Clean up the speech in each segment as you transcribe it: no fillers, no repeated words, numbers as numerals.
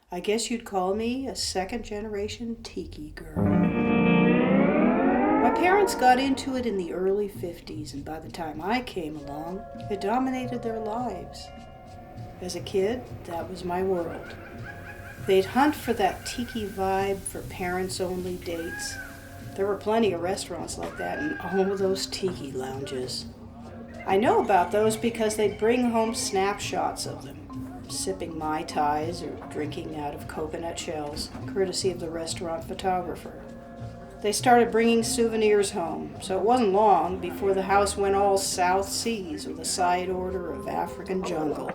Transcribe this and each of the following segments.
I guess you'd call me a second-generation Tiki girl. My parents got into it in the early 50s, and by the time I came along, it dominated their lives. As a kid, that was my world. They'd hunt for that tiki vibe for parents-only dates. There were plenty of restaurants like that in all of those tiki lounges. I know about those because they'd bring home snapshots of them, sipping Mai Tais or drinking out of coconut shells, courtesy of the restaurant photographer. They started bringing souvenirs home, so it wasn't long before the house went all South Seas with a side order of African jungle.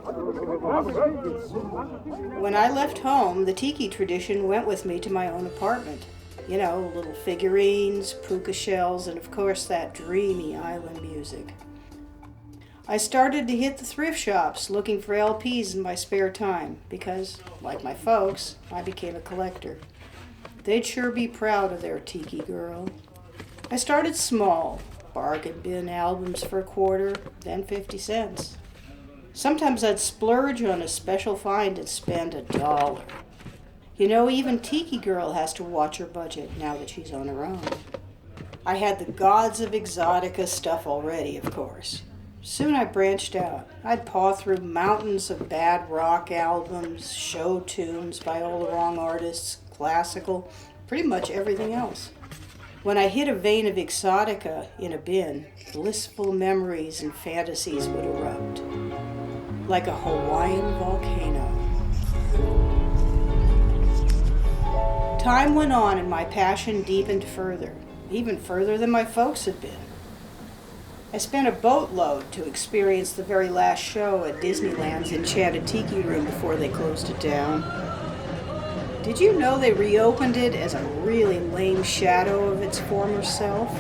When I left home, the tiki tradition went with me to my own apartment. You know, little figurines, puka shells, and of course that dreamy island music. I started to hit the thrift shops looking for LPs in my spare time because, like my folks, I became a collector. They'd sure be proud of their tiki girl. I started small, bargain bin albums for a quarter, then 50 cents. Sometimes I'd splurge on a special find and spend $1. You know, even Tiki Girl has to watch her budget now that she's on her own. I had the gods of exotica stuff already, of course. Soon I branched out. I'd paw through mountains of bad rock albums, show tunes by all the wrong artists, classical, pretty much everything else. When I hit a vein of exotica in a bin, blissful memories and fantasies would erupt, like a Hawaiian volcano. Time went on and my passion deepened further, even further than my folks had been. I spent a boatload to experience the very last show at Disneyland's Enchanted Tiki Room before they closed it down. Did you know they reopened it as a really lame shadow of its former self?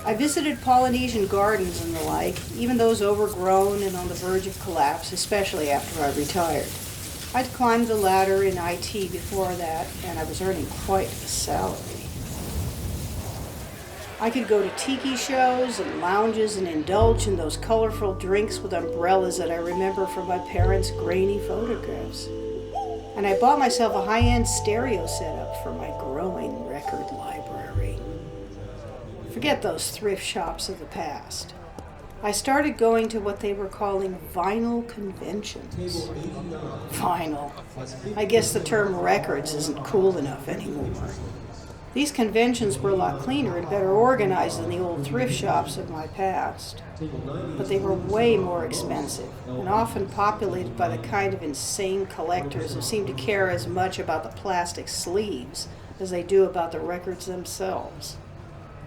I visited Polynesian gardens and the like, even those overgrown and on the verge of collapse, especially after I retired. I'd climbed the ladder in IT before that, and I was earning quite a salary. I could go to tiki shows and lounges and indulge in those colorful drinks with umbrellas that I remember from my parents' grainy photographs. And I bought myself a high-end stereo setup for my growing record library. Forget those thrift shops of the past. I started going to what they were calling vinyl conventions. Vinyl. I guess the term records isn't cool enough anymore. These conventions were a lot cleaner and better organized than the old thrift shops of my past. But they were way more expensive and often populated by the kind of insane collectors who seem to care as much about the plastic sleeves as they do about the records themselves.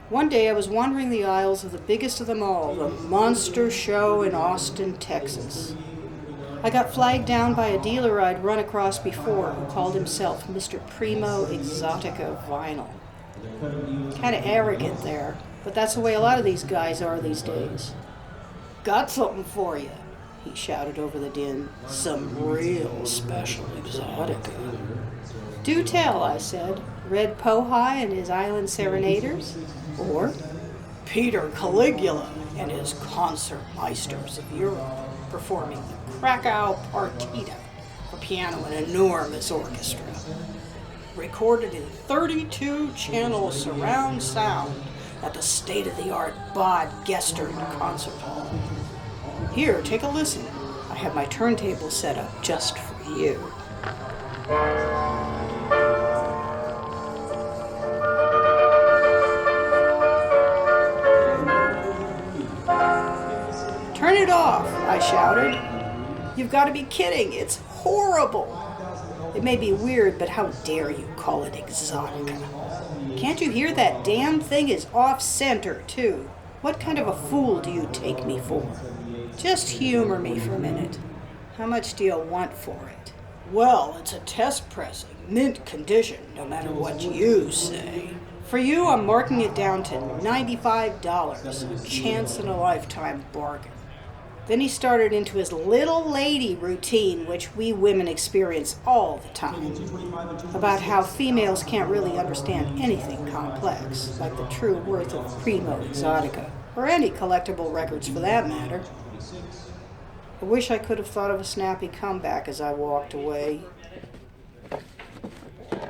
One day I was wandering the aisles of the biggest of them all, the Monster Show in Austin, Texas. I got flagged down by a dealer I'd run across before who called himself Mr. Primo Exotica Vinyl. Kind of arrogant there, but that's the way a lot of these guys are these days. Got something for you, he shouted over the din. Some real special exotica. Do tell, I said. Red Pohai and his Island Serenaders? Or Peter Caligula and his Concertmeisters of Europe performing the Krakow Partita for piano and enormous orchestra. Recorded in 32-channel surround sound at the state-of-the-art Bod Gestern Concert Hall. Here, take a listen. I have my turntable set up just for you. Turn it off, I shouted. You've got to be kidding. It's horrible. It may be weird, but how dare you call it exotica? Can't you hear that damn thing is off-center, too? What kind of a fool do you take me for? Just humor me for a minute. How much do you want for it? Well, it's a test pressing, mint condition, no matter what you say. For you, I'm marking it down to $95, a chance-in-a-lifetime bargain. Then he started into his little lady routine, which we women experience all the time, about how females can't really understand anything complex, like the true worth of Primo Exotica, or any collectible records for that matter. I wish I could have thought of a snappy comeback as I walked away.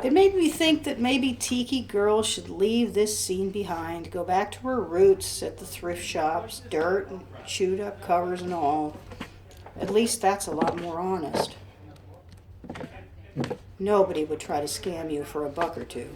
It made me think that maybe Tiki girl should leave this scene behind, go back to her roots at the thrift shops, dirt and chewed up covers and all. At least that's a lot more honest. Nobody would try to scam you for $1 or $2.